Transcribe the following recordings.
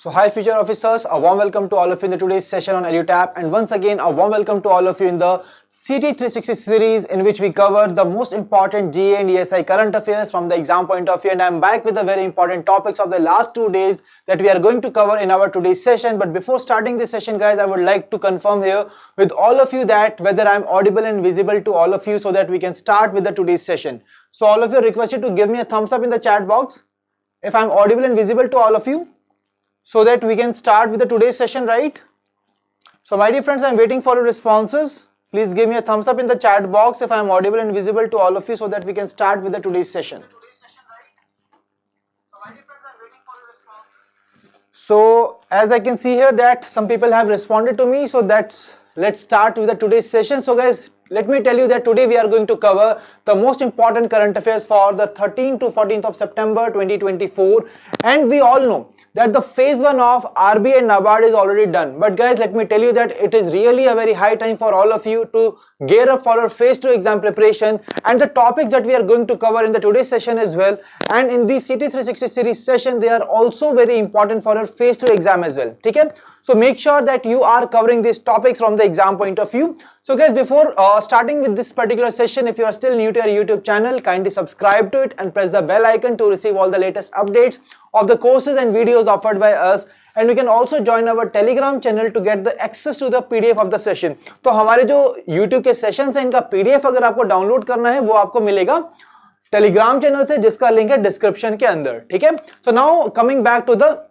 So hi future officers, a warm welcome to all of you in the today's session on EduTap, and once again a warm welcome to all of you in the CT 360 series in which we cover the most important GA and ESI current affairs from the exam point of view, and I am back with the very important topics of the last 2 days that we are going to cover in our today's session. But before starting this session guys, I would like to confirm here with all of you that whether I am audible and visible to all of you so that we can start with the today's session. So all of you are requested to give me a thumbs up in the chat box if I am audible and visible to all of you, so that we can start with the today's session, right? So my dear friends, I am waiting for your responses. Please give me a thumbs up in the chat box if I am audible and visible to all of you so that we can start with the today's session. So as I can see here that some people have responded to me, so let's start with the today's session. So guys, let me tell you that today we are going to cover the most important current affairs for the 13th to 14th of September 2024, and we all know that the phase 1 of RBI and NABARD is already done. But guys, let me tell you that it is really a very high time for all of you to gear up for our phase 2 exam preparation, and the topics that we are going to cover in the today's session as well, and in the CT 360 series session, they are also very important for our phase 2 exam as well. Okay? So make sure that you are covering these topics from the exam point of view. So guys, before starting with this particular session, if you are still new to our YouTube channel, kindly subscribe to it and press the bell icon to receive all the latest updates of the courses and videos offered by us. And you can also join our Telegram channel to get the access to the PDF of the session. तो हमारे जो YouTube के sessions हैं, इनका PDF अगर आपको download करना है, वो आपको मिलेगा Telegram channel से, जिसका link है description के अंदर. ठीक है? So now coming back to the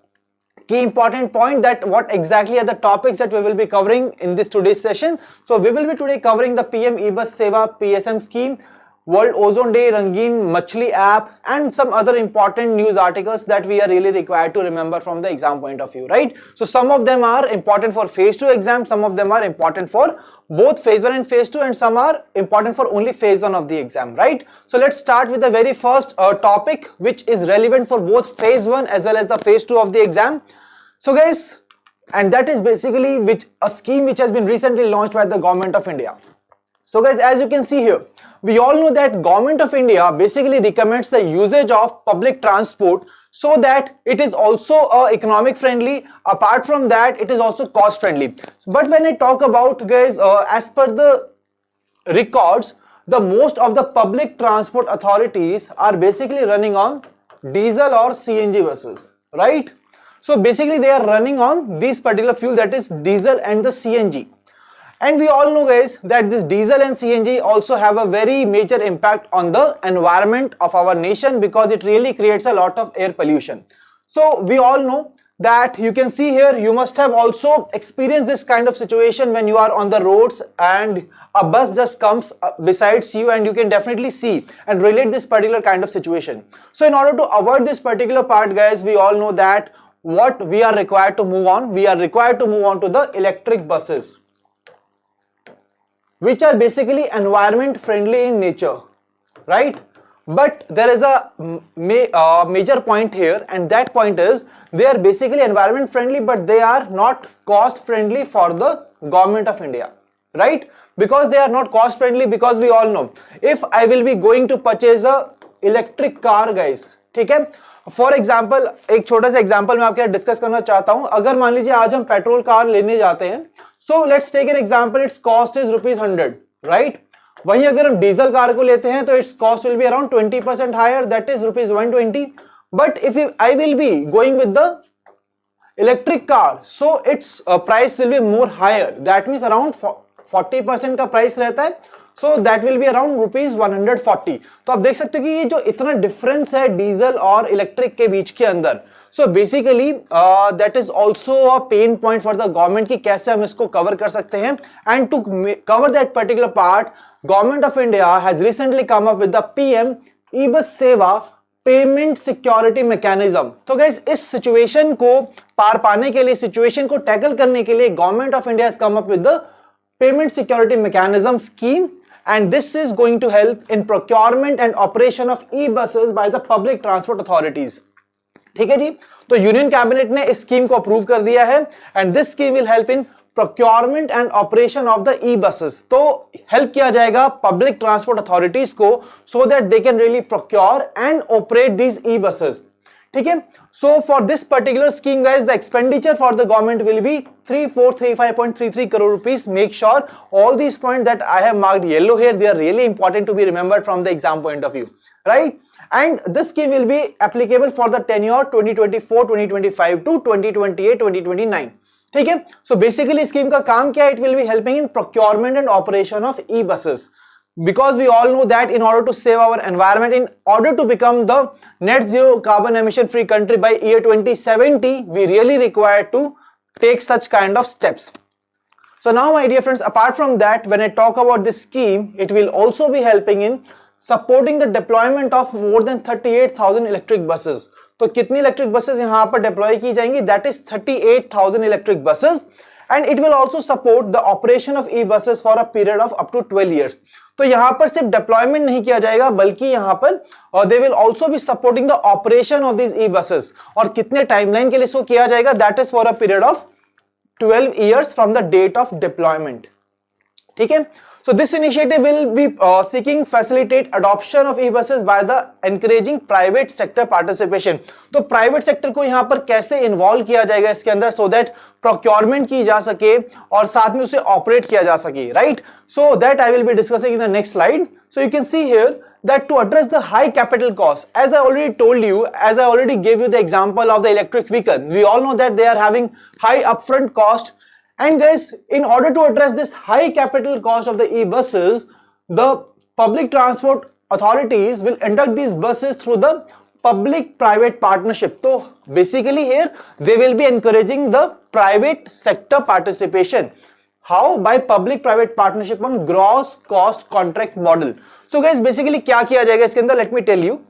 key important point, that what exactly are the topics that we will be covering in this today's session. So we will be today covering the PM-eBus Sewa PSM scheme, World Ozone Day, Rangeen Machhli app, and some other important news articles that we are really required to remember from the exam point of view, right? So some of them are important for phase 2 exam, some of them are important for both phase 1 and phase 2, and some are important for only phase 1 of the exam, right? So let's start with the very first topic which is relevant for both phase 1 as well as the phase 2 of the exam. So guys, and that is basically a scheme which has been recently launched by the government of India. So guys, as you can see here, we all know that government of India basically recommends the usage of public transport so that it is also economic friendly. Apart from that, it is also cost friendly. But when I talk about guys, as per the records, the most of the public transport authorities are basically running on diesel or CNG buses, right? So basically they are running on this particular fuel, that is diesel and the CNG. And we all know guys that this diesel and CNG also have a very major impact on the environment of our nation, because it really creates a lot of air pollution. So we all know that, you can see here, you must have also experienced this kind of situation when you are on the roads and a bus just comes besides you, and you can definitely see and relate this particular kind of situation. So in order to avoid this particular part guys, we all know that what we are required to move on, we are required to move on to the electric buses, which are basically environment friendly in nature, right? But there is a major point here, and that point is they are basically environment friendly, but they are not cost friendly for the government of India, right? Because they are not cost friendly, because we all know, if I will be going to purchase a electric car guys, ठीक है? For example, एक छोटा सा example मैं आपके साथ discuss करना चाहता हूं. अगर मान लीजिए आज हम पेट्रोल कार लेने जाते हैं, so let's take an example, its cost is ₹100, right? वहीं अगर हम डीजल कार को लेते हैं तो its cost will be around 20% higher, that is ₹120. But if I will be going with the electric car, so its price will be more higher, that means around 40% का price रहता है. So that will be around ₹140. तो आप देख सकते हो कि ये जो इतना डिफरेंस है डीजल और इलेक्ट्रिक के बीच के अंदर, so basically that is also a pain point for the government कि कैसे हम इसको कवर कर सकते हैं. And to cover that particular part, government of India has recently come up with the PM-eBus Sewa payment security mechanism. तो guys, इस situation को पार पाने के लिए, सिचुएशन को टैकल करने के लिए, government of India has come up with the payment security mechanism scheme, and this is going to help in procurement and operation of e-buses by the public transport authorities. ठीक है जी? तो union cabinet ने इस scheme को approve कर दिया है, and this scheme will help in procurement and operation of the e-buses. तो हेल्प किया जाएगा पब्लिक ट्रांसपोर्ट अथॉरिटीज को, so that they can really procure and operate these e-buses. ठीक है. So for this particular scheme guys, the expenditure for the government will be 3435.33 crore rupees. Make sure all these points that I have marked yellow here, they are really important to be remembered from the exam point of view, right? And this scheme will be applicable for the tenure 2024-2025 to 2028-2029. ठीक है. So basically scheme का काम क्या है? It will be helping in procurement and operation of e-buses. Because we all know that in order to save our environment, in order to become the net zero carbon emission free country by year 2070, we really require to take such kind of steps. So now my dear friends, apart from that, when I talk about this scheme, it will also be helping in supporting the deployment of more than 38,000 electric buses. तो कितनी electric buses यहाँ पर deploy की जाएंगी? That is 38,000 electric buses. And it will also support the operation of e-buses for a period of up to 12 years. तो यहाँ पर सिर्फ डिप्लॉयमेंट नहीं किया जाएगा, बल्कि यहाँ पर they will also be supporting the operation of these e-buses. और कितने टाइमलाइन के लिए इसको किया जाएगा? That is for a period of 12 years from the date of deployment. ठीक है. So this initiative will be seeking facilitate adoption of e-buses by the encouraging private sector participation. तो private sector को यहाँ पर कैसे involve किया जाएगा इसके अंदर, so that procurement की जा सके और साथ में उसे operate किया जा सके, right? So that I will be discussing in the next slide. So you can see here that to address the high capital cost, as I already told you, as I already gave you the example of the electric vehicle, we all know that they are having high upfront cost. And guys, in order to address this high capital cost of the e-buses, the public transport authorities will induct these buses through the public-private partnership. So basically here, they will be encouraging the private sector participation. How? By public-private partnership on gross cost contract model. So guys, basically क्या किया जाएगा इसके अंदर? Let me tell you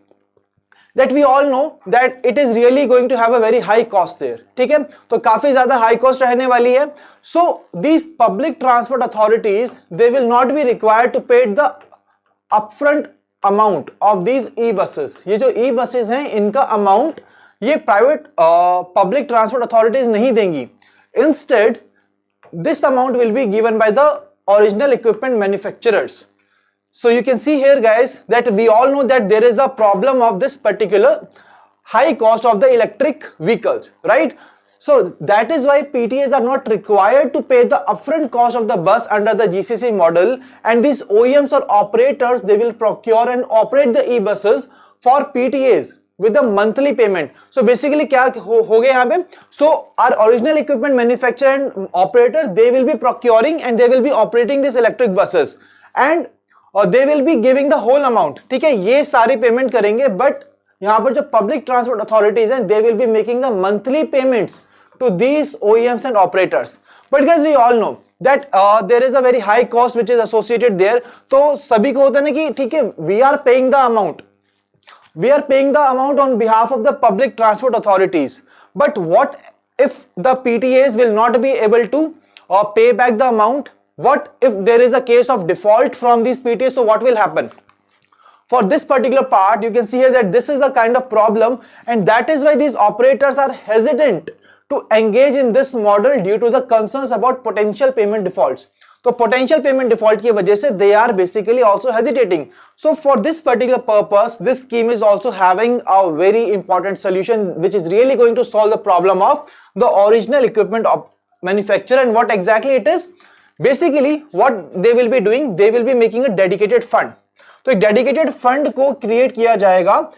that we all know that it is really going to have a very high cost there. ठीक है, तो काफी ज्यादा high cost रहने वाली है. So these public transport authorities, they will not be required to pay the upfront amount of these e-buses. ये जो e-buses हैं, इनका amount ये private public transport authorities नहीं देंगी. Instead, this amount will be given by the original equipment manufacturers. So you can see here guys that we all know that there is a problem of this particular high cost of the electric vehicles, right? So that is why PTAs are not required to pay the upfront cost of the bus under the GCC model, and these OEMs or operators, they will procure and operate the e-buses for PTAs with the monthly payment. So basically क्या हो गया यहाँ पे? So our original equipment manufacturer and operator, they will be procuring and they will be operating these electric buses, and they will be giving the whole amount. ठीक है, ये सारी payment करेंगे, बट यहाँ पर जो पब्लिक ट्रांसपोर्ट अथॉरिटीज हैं, they will be making the monthly payments to these OEMs and operators. But guys, we all know that there is a very high cost which is associated there. तो सभी को होता है ना कि ठीक है, we are paying the amount. We are paying the amount on behalf of the public transport authorities. But what if the PTAs will not be able to pay back the amount? What if there is a case of default from these PTAs? So what will happen? For this particular part, you can see here that this is the kind of problem, and that is why these operators are hesitant to engage in this model due to the concerns about potential payment defaults. So potential payment default की वजह से they are basically also hesitating. So for this particular purpose, this scheme is also having a very important solution which is really going to solve the problem of the original equipment of manufacturer. And what exactly it is? Basically what they will be doing, they will be making a dedicated fund. तो एक dedicated fund को create किया जाएगा,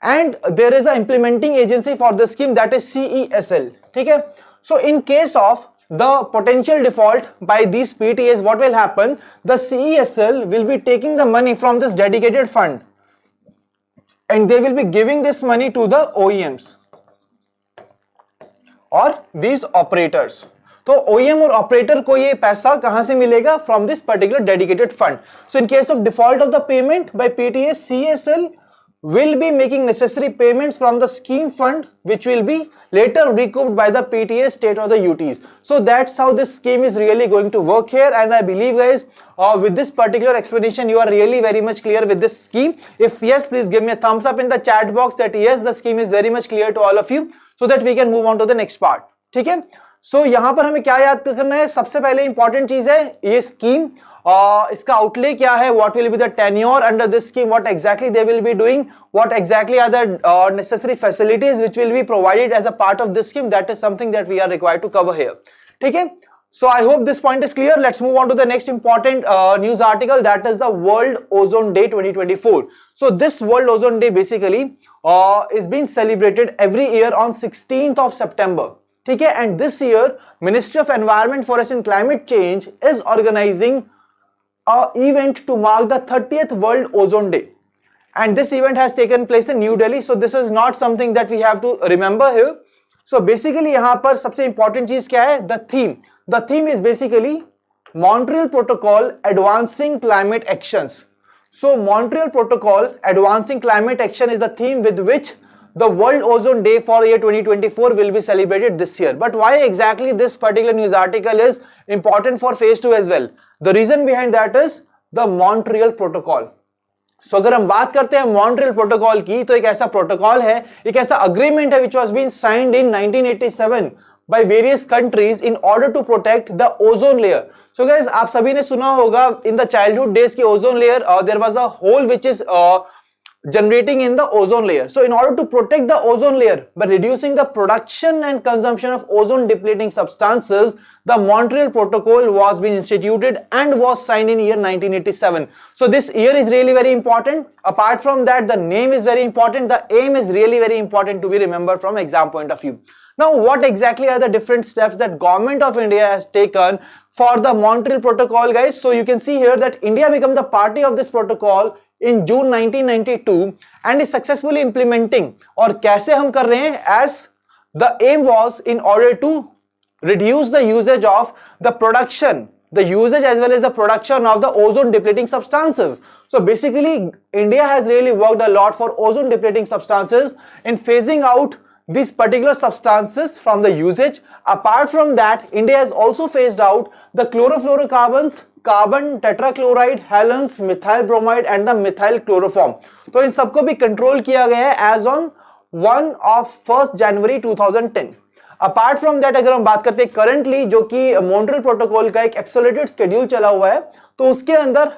and there is a implementing agency for the scheme, that is CESL. ठीक है. So in case of the potential default by these PTAs, what will happen? The CESL will be taking the money from this dedicated fund and they will be giving this money to the OEMs or these operators. तो OEM और operator को ये पैसा कहां से मिलेगा? From this particular dedicated fund. So in case of default of the payment by PTA, CESL will be making necessary payments from the scheme fund, which will be later recouped by the PTA, state or the UTs. So that's how this scheme is really going to work here, and I believe guys with this particular explanation you are really very much clear with this scheme. If yes, please give me a thumbs up in the chat box that yes, the scheme is very much clear to all of you, so that we can move on to the next part. ठीक है. So यहाँ पर हमें क्या याद करना है? सबसे पहले इंपॉर्टेंट चीज है ये स्कीम इसका outlay क्या है, what will be the tenure under this scheme, what exactly they will be doing, what exactly are the necessary facilities which will be provided as a part of this scheme, that is something that we are required to cover here. ठीक है? So I hope this point is clear. Let's move on to the next important news article, that is the World Ozone Day 2024. So this World Ozone Day basically is being celebrated every year on 16th of September. ठीक है? And this year Ministry of Environment, Forest and Climate Change is organizing an event to mark the 30th World Ozone Day. And this event has taken place in New Delhi. So this is not something that we have to remember here. So basically यहाँ पर सबसे important चीज क्या है? The theme. The theme is basically Montreal Protocol Advancing Climate Actions. So Montreal Protocol Advancing Climate Action is the theme with which the World Ozone Day for year 2024 will be celebrated this year. But why exactly this particular news article is important for phase 2 as well? The reason behind that is the Montreal Protocol. So अगर हम बात करते हैं Montreal protocol की, तो एक ऐसा protocol है, एक ऐसा अग्रीमेंट है which was being signed in 1987 by various countries in order to protect the ozone layer. So guys, आप सभी ने सुना होगा in the childhood days की ozone layer there was a hole which is generating in the ozone layer. So in order to protect the ozone layer by reducing the production and consumption of ozone depleting substances, the Montreal Protocol was being instituted and was signed in year 1987. So this year is really very important. Apart from that, the name is very important. The aim is really very important to be remembered from exam point of view. Now, what exactly are the different steps that Government of India has taken for the Montreal Protocol, guys? So you can see here that India became the party of this protocol in June 1992 and is successfully implementing. और कैसे हम कर रहे हैं? As the aim was in order to reduce the usage of the production, the usage as well as the production of the ozone depleting substances. So basically, India has really worked a lot for ozone depleting substances in phasing out these particular substances from the usage. Apart from that, India has also phased out the chlorofluorocarbons, carbon tetrachloride, halogens, methyl bromide and the methyl chloroform. तो इन सबको भी control किया गया है as on 1 January 2010. Apart from that, अगर हम बात करते हैं करंटली जो कि मॉन्ट्रियल प्रोटोकॉल का एक एक्सेलरेटेड शेड्यूल चला हुआ है, तो उसके अंदर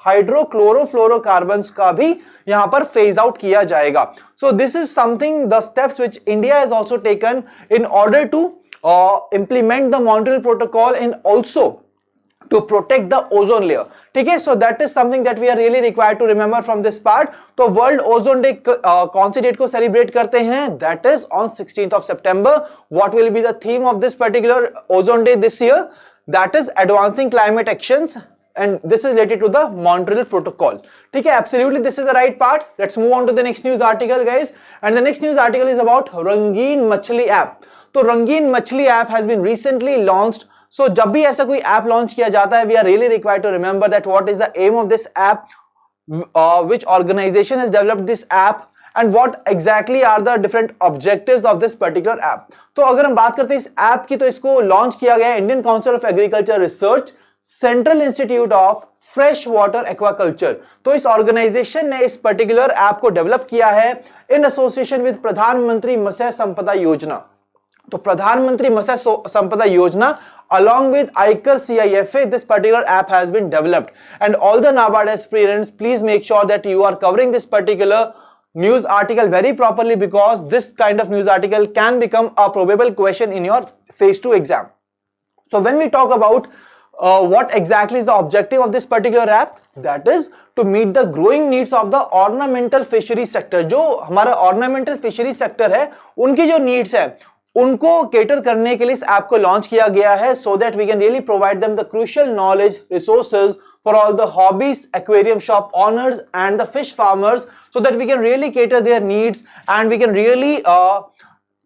हाइड्रोक्लोरोफ्लोरोकार्बन्स का भी यहां पर फेज आउट किया जाएगा. So this is something the steps which India has also taken in order to implement the Montreal Protocol and also to protect the ozone layer. ठीक है? So that is something that we are really required to remember from this part. तो World Ozone Day कौन सी date को celebrate करते हैं? That is on 16th of September. What will be the theme of this particular Ozone Day this year? That is Advancing Climate Actions, and this is related to the Montreal Protocol. ठीक है? Absolutely, this is the right part. Let's move on to the next news article, guys. And the next news article is about Rangeen Machhli app. तो Rangeen Machhli app has been recently launched. So जब भी ऐसा कोई app launch किया जाता है, we are really required to remember that what is the aim of this app, which organization has developed this app, and what exactly are the different objectives of this particular app. तो अगर हम बात करते हैं इस app की, तो इसको लॉन्च किया गया है Indian council of agriculture research, central institute of fresh water aquaculture. तो इस ऑर्गेनाइजेशन ने इस पर्टिकुलर ऐप को डेवलप किया है इन एसोसिएशन विद प्रधानमंत्री मत्स्य संपदा योजना. तो प्रधानमंत्री मत्स्य संपदा योजना along with ICAR CIFA, this particular app has been developed, and all the NABARD aspirants, please make sure that you are covering this particular news article very properly, because this kind of news article can become a probable question in your phase 2 exam. So when we talk about what exactly is the objective of this particular app, that is to meet the growing needs of the ornamental fishery sector. जो हमारा ornamental fishery sector है, उनकी जो needs है उनको cater करने के लिए इस ऐप को लॉन्च किया गया है, so that we can really provide them the crucial knowledge resources for all the hobbies, aquarium shop owners and the fish farmers, so that we can really cater their needs and we can really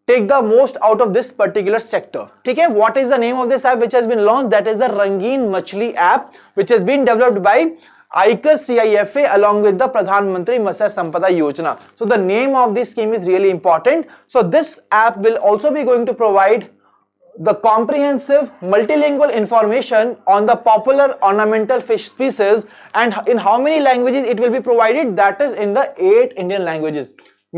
take the most out of this particular sector. ठीक है? What is the name of this app which has been launched? That is the Rangeen Machhli app, which has been developed by ICAR CIFA along with the Pradhan Mantri Matsya Sampada Yojana. So the name of this scheme is really important. So this app will also be going to provide the comprehensive multilingual information on the popular ornamental fish species, and in how many languages it will be provided? That is in the 8 Indian languages.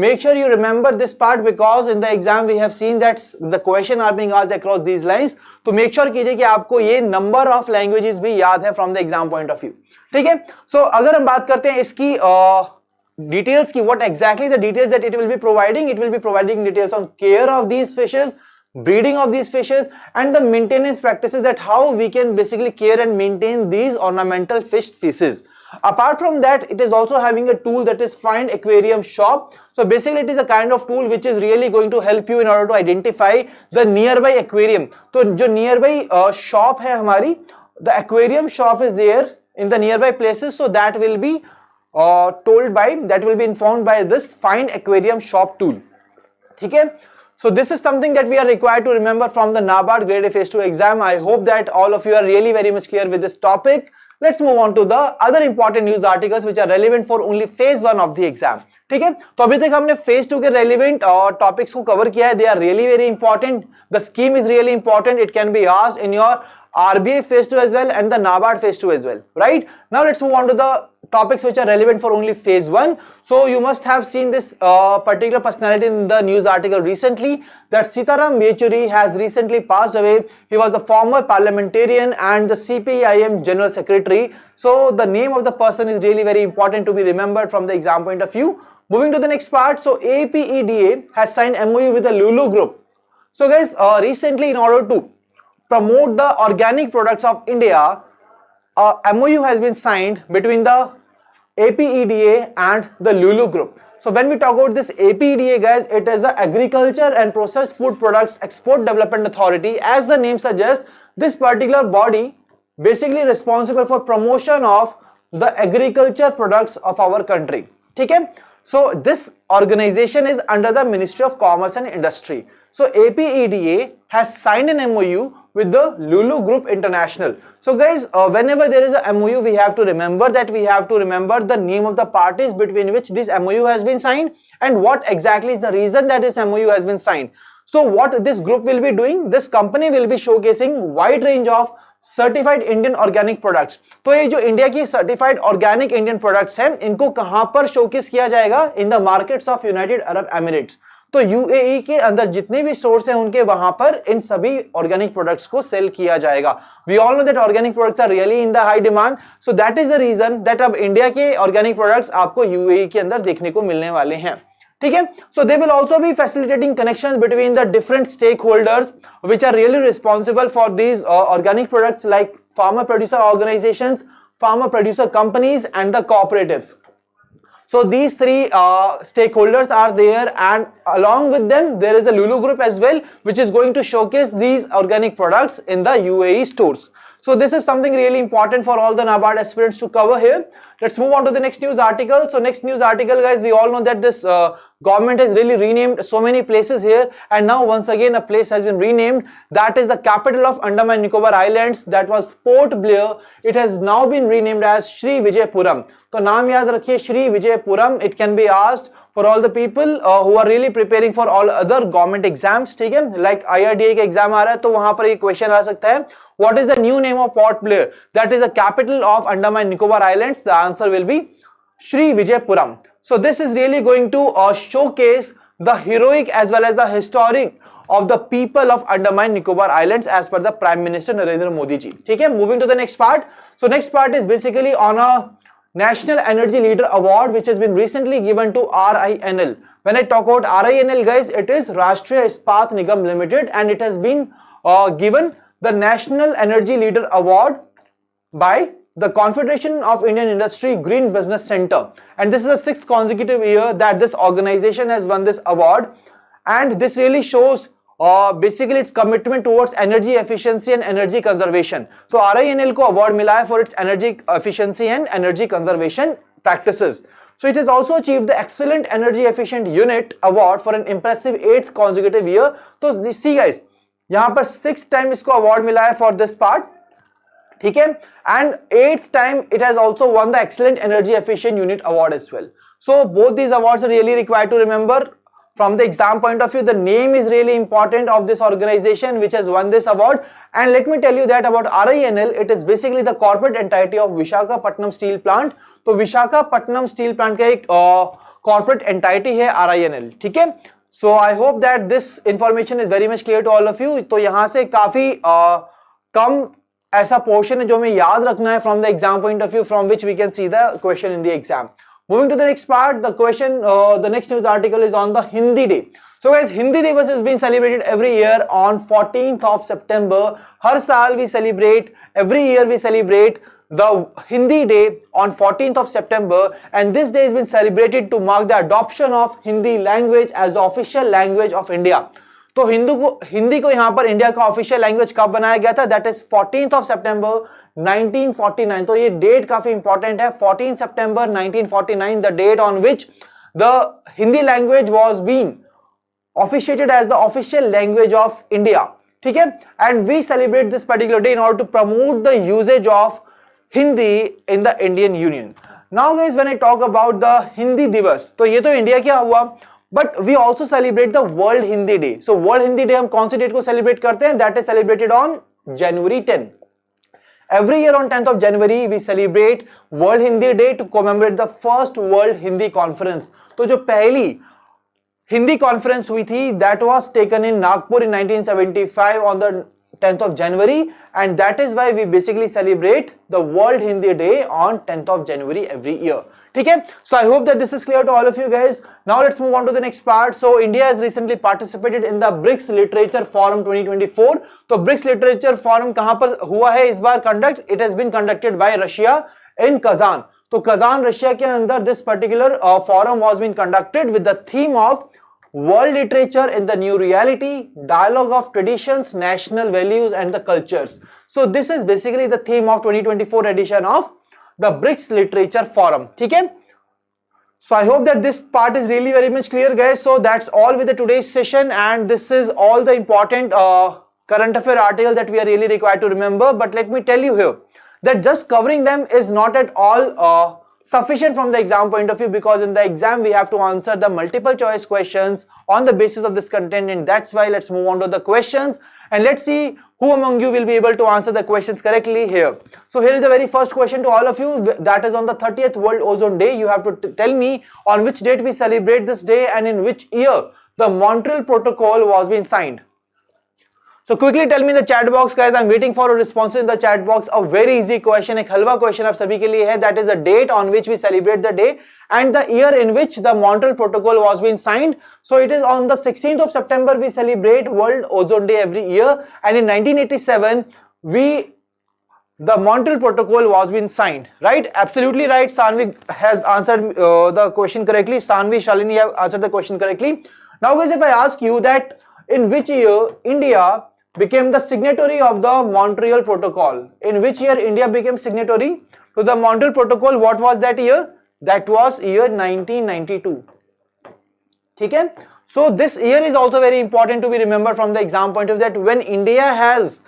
make sure you remember this part because in the exam we have seen that the question are being asked across these lines. तो make sure कीजिए कि आपको ये number of languages भी याद है from the exam point of view. ठीक है. So अगर हम बात करते हैं इसकी details की, what exactly the details that it will be providing? It will be providing details on care of these fishes, breeding of these fishes, and the maintenance practices, that how we can basically care and maintain these ornamental fish species. Apart from that, it is also having a tool that is Find Aquarium Shop. So basically it is a kind of tool which is really going to help you in order to identify the nearby aquarium. So जो nearby shop है हमारी, the aquarium shop is there in the nearby places, so that will be informed by this Find Aquarium Shop tool. ठीक है. So this is something that we are required to remember from the NABARD Grade A Phase 2 exam. I hope that all of you are really very much clear with this topic. Let's move on to the other important news articles which are relevant for only phase 1 of the exam. ठीक है. तो अभी तक हमने phase 2 के relevant topics को cover किया है. They are really very important. The scheme is really important. It can be asked in your RBI phase 2 as well and the NABARD phase 2 as well, right? Now let's move on to the topics which are relevant for only phase 1. So you must have seen this particular personality in the news article recently, that Sitaram Yechuri has recently passed away. He was the former parliamentarian and the CPIM General Secretary. So the name of the person is really very important to be remembered from the exam point of view. Moving to the next part. So APEDA has signed MOU with the Lulu Group. So guys, recently in order to promote the organic products of India, MOU has been signed between the APEDA and the Lulu Group. So when we talk about this APEDA, guys, it is the Agriculture and Processed Food Products Export Development Authority. As the name suggests, this particular body basically responsible for promotion of the agriculture products of our country. Okay? So this organization is under the Ministry of Commerce and Industry. So APEDA has signed an MOU with the Lulu Group International. So guys, whenever there is a MOU, we have to remember the name of the parties between which this MOU has been signed and what exactly is the reason that this MOU has been signed. So what this group will be doing, this company will be showcasing wide range of certified Indian organic products. तो ये जो India की certified organic Indian products हैं, इनको कहां पर showcase किया जाएगा? In the markets of United Arab Emirates. तो UAE के अंदर जितने भी स्टोर्स हैं उनके वहां पर इन सभी ऑर्गेनिक प्रोडक्ट्स को सेल किया जाएगा. We all know that organic products are really in the high demand. So that is the reason that अब इंडिया के ऑर्गेनिक प्रोडक्ट्स आपको UAE के अंदर देखने को मिलने वाले हैं. ठीक है. So they will also be facilitating connections between the different stakeholders which are really responsible for these organic products like farmer producer organisations, farmer producer companies and the cooperatives. So these three stakeholders are there, and along with them there is a Lulu Group as well, which is going to showcase these organic products in the UAE stores. So this is something really important for all the NABARD aspirants to cover here. Let's move on to the next news article. So next news article, guys, we all know that this government has really renamed so many places here, and now once again a place has been renamed. That is the capital of Andaman Nicobar Islands. That was Port Blair. It has now been renamed as Sri Vijayapuram. तो नाम याद रखिए Shri Vijayapuram. It can be asked for all the people who are really preparing for all other government exams. ठीक है, like IRDAI का exam आ रहा है तो वहां पर ये क्वेश्चन आ सकता है. What is the new name of Port Blair? That is the capital of Andaman Nicobar Islands. The answer will be Sri Vijayapuram. So this is really going to showcase the heroic as well as the historic of the people of Andaman Nicobar Islands as per the Prime Minister Narendra Modi ji. ठीक है, moving to the next part. So next part is basically on a National Energy Leader Award which has been recently given to RINL. When I talk about RINL, guys, it is Rashtriya Ispat Nigam Limited, and it has been given the National Energy Leader Award by the Confederation of Indian Industry Green Business Center, and this is the 6th consecutive year that this organization has won this award, and this really shows basically its commitment towards energy efficiency and energy conservation. So RINL को award मिला है for its energy efficiency and energy conservation practices. So it has also achieved the Excellent Energy Efficient Unit Award for an impressive 8th consecutive year. तो see guys, यहाँ पर 6th time इसको award मिला है for this part, ठीक है, and 8th time it has also won the Excellent Energy Efficient Unit Award as well. So both these awards are really required to remember. From the exam point of view, the name is really important of this organization which has won this award. And let me tell you that about RINL, it is basically the corporate entity of Visakhapatnam Steel Plant. तो Visakhapatnam steel plant का एक corporate entity है RINL, ठीक है। So I hope that this information is very much clear to all of you. तो यहाँ से काफी कम ऐसा पोर्शन है जो हमें याद रखना है from the exam point of view, from which we can see the question in the exam. Moving to the next part, the question, the next news article is on the Hindi Day. So guys, Hindi Divas is being celebrated every year on 14th of September. हर साल we celebrate, every year we celebrate the Hindi Day on 14th of September, and this day has been celebrated to mark the adoption of Hindi language as the official language of India. तो हिंदी को यहाँ पर India का official language कब बनाया गया था? That is 14th of September 1949। तो ये डेट काफी इंपॉर्टेंट है, 14 September 1949, the date on which the Hindi language was being officiated as the official language of India, ठीक है। And we celebrate this particular day in order to promote the usages of Hindi in the Indian union. Now guys, when I talk about the Hindi Divas, तो ये तो India क्या हुआ, but we also celebrate the world Hindi day. So world Hindi day हम कौन सी date को celebrate करते हैं? That is celebrated on January 10। Every year on 10th of January we celebrate World Hindi Day to commemorate the first World Hindi Conference। तो जो पहली Hindi conference हुई थी, that was taken in Nagpur in 1975 on the 10th of January, and that is why we basically celebrate the World Hindi Day on 10th of January every year, ठीक है। So I hope that this is clear to all of you guys. Now let's move on to the next part. So India has recently participated in the BRICS Literature Forum 2024। तो BRICS Literature Forum कहां पर हुआ है इस बार conduct? It has been conducted by Russia in Kazan। तो Kazan Russia के अंदर this particular forum was being conducted with the theme of World Literature in the New Reality, Dialogue of Traditions, National Values and the Cultures। So this is basically the theme of 2024 edition of the BRICS Literature Forum, ठीक है। So I hope that this part is really very much clear guys. So that's all with the today's session, and this is all the important current affair article that we are really required to remember. But let me tell you here that just covering them is not at all sufficient from the exam point of view, because in the exam we have to answer the multiple choice questions on the basis of this content, and that's why let's move on to the questions and let's see who among you will be able to answer the questions correctly here. So here is the very first question to all of you, that is on the 30th World Ozone Day. You have to tell me on which date we celebrate this day and in which year the Montreal Protocol was being signed. So quickly tell me in the chat box guys, I'm waiting for a response in the chat box. A very easy question, एक हलवा question आप सभी के लिए है, that is the date on which we celebrate the day and the year in which the Montreal Protocol was being signed. So it is on the 16th of September we celebrate World Ozone Day every year, and in 1987 the Montreal Protocol was being signed, right? Absolutely right. Sanvi has answered the question correctly. Sanvi, Shalini have answered the question correctly. Now guys, if I ask you that in which year India became the signatory of the Montreal Protocol, in which year India became signatory to the Montreal Protocol, what was that year? That was year 1992, ठीक है। So this year is also very important to be remembered from the exam point of view, that when India has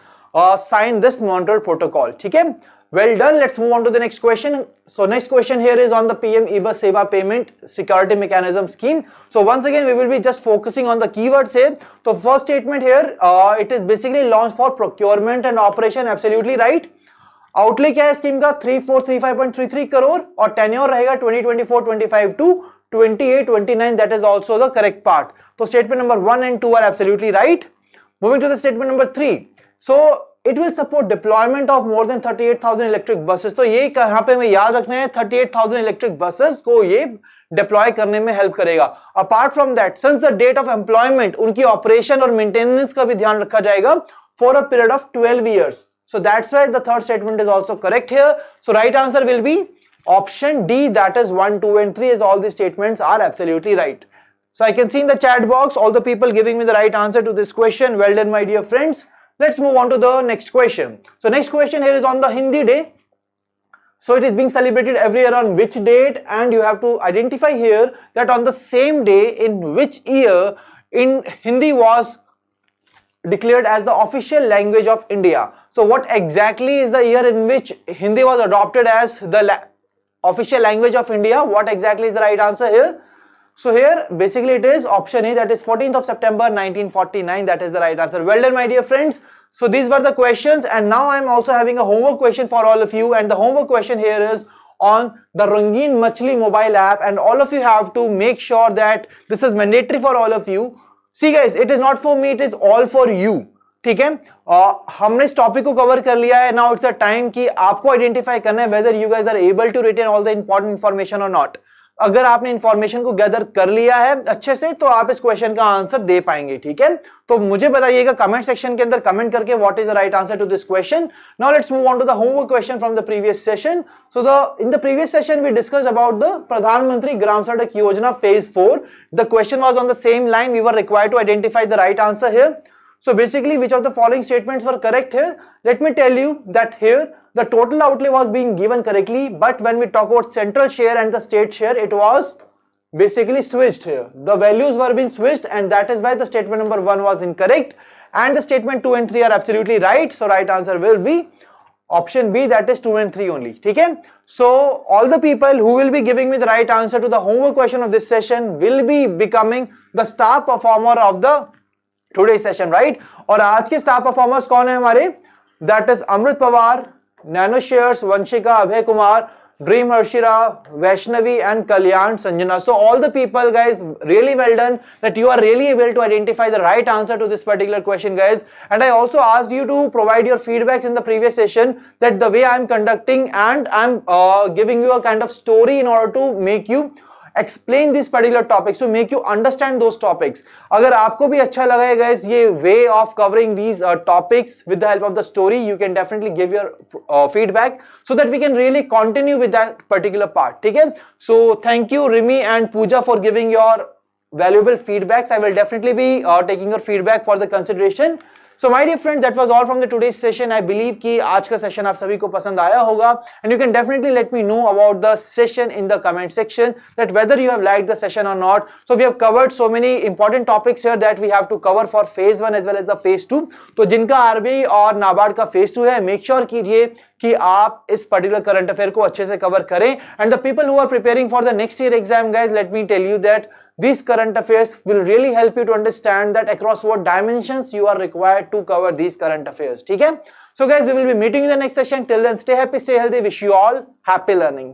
signed this Montreal Protocol, ठीक है। Well done. Let's move on to the next question. So next question here is on the PM-eBus Sewa payment security mechanism scheme. So once again we will be just focusing on the keywords here. So first statement here, it is basically launched for procurement and operation. Absolutely right. Outlay क्या है scheme का? 3435.33 करोड़ और tenure रहेगा 2024-25 to 28-29. That is also the correct part. So statement number 1 and 2 are absolutely right. Moving to the statement number 3. So it will support deployment of more than 38,000 electric buses. तो ये कहाँ पे हमें याद रखना है, 38,000 electric buses को ये deploy करने में help करेगा. Apart from that, since the date of employment, उनकी operation और maintenance का भी ध्यान रखा जाएगा for a period of 12 years. So that's why the third statement is also correct here. So right answer will be option D, that is 1, 2 and 3, as all these statements are absolutely right. So I can see in the chat box all the people giving me the right answer to this question. Well done my dear friends. Let's move on to the next question. So next question here is on the Hindi Day. So it is being celebrated every year on which date, and you have to identify here that on the same day in which year in Hindi was declared as the official language of India. So what exactly is the year in which Hindi was adopted as the official language of India? What exactly is the right answer here? So here basically it is option A, that is 14th of September 1949. That is the right answer. Well done my dear friends. So these were the questions, and now I am also having a homework question for all of you, and the homework question here is on the Rangeen Machhli mobile app, and all of you have to make sure that this is mandatory for all of you. See guys, it is not for me, it is all for you. ठीक है, हमने इस topic को cover कर लिया है. Now it's a time कि आपको आइडेंटिफाई करना है whether you guys are able to retain all the important information और नॉट. अगर आपने इंफॉर्मेशन को गैदर कर लिया है अच्छे से तो आप इस क्वेश्चन का आंसर दे पाएंगे. ठीक है, तो मुझे बताइएगा कमेंट सेक्शन के अंदर कमेंट करके what is the right answer to this question. Now let's move on to the homework question from the previous session. So in the previous session we discussed about the Pradhan Mantri Gram Sadak Yojana phase 4. The question was on the same line. We were required to identify the right answer here. So basically, which of the following statements were correct here? Let me tell you that here the total outlay was being given correctly, but when we talk about central share and the state share, it was basically switched here. The values were being switched, and that is why the statement number 1 was incorrect, and the statement 2 and 3 are absolutely right. So right answer will be option B, that is 2 and 3 only. ठीक है? So all the people who will be giving me the right answer to the homework question of this session will be becoming the star performer of the today session, right. और आज के star performers कौन है हमारे? That is Amrit Pawar, nano shares, Vanshika, Abhay Kumar, dream Harshira, Vaishnavi and Kalyan Sanjana. So all the people guys, really well done that you are really able to identify the right answer to this particular question guys. And I also asked you to provide your feedbacks in the previous session that the way I am conducting and I am giving you a kind of story in order to make you explain these particular topics, to make you understand those topics. अगर आपको भी अच्छा लगा है guys ये way of covering these topics with the help of the story, you can definitely give your feedback so that we can really continue with that particular part. ठीक है, so thank you Rimi and Pooja for giving your valuable feedbacks. I will definitely be taking your feedback for the consideration. So my dear friends, that was all from the today's session. I believe कि आज का session आप सभी को पसंद आया होगा, and you can definitely let me know about the session in the comment section that whether you have liked the session or not. So we have covered so many important topics here that we have to cover for phase 1 as well as the phase 2. तो जिनका RBI और NABARD का phase 2 है, make sure कीजिए कि आप इस particular current affair को अच्छे से cover करें. And the people who are preparing for the next year exam guys, let me tell you that these current affairs will really help you to understand that across what dimensions you are required to cover these current affairs. ठीक है? So guys, we will be meeting in the next session. Till then, stay happy, stay healthy. Wish you all happy learning.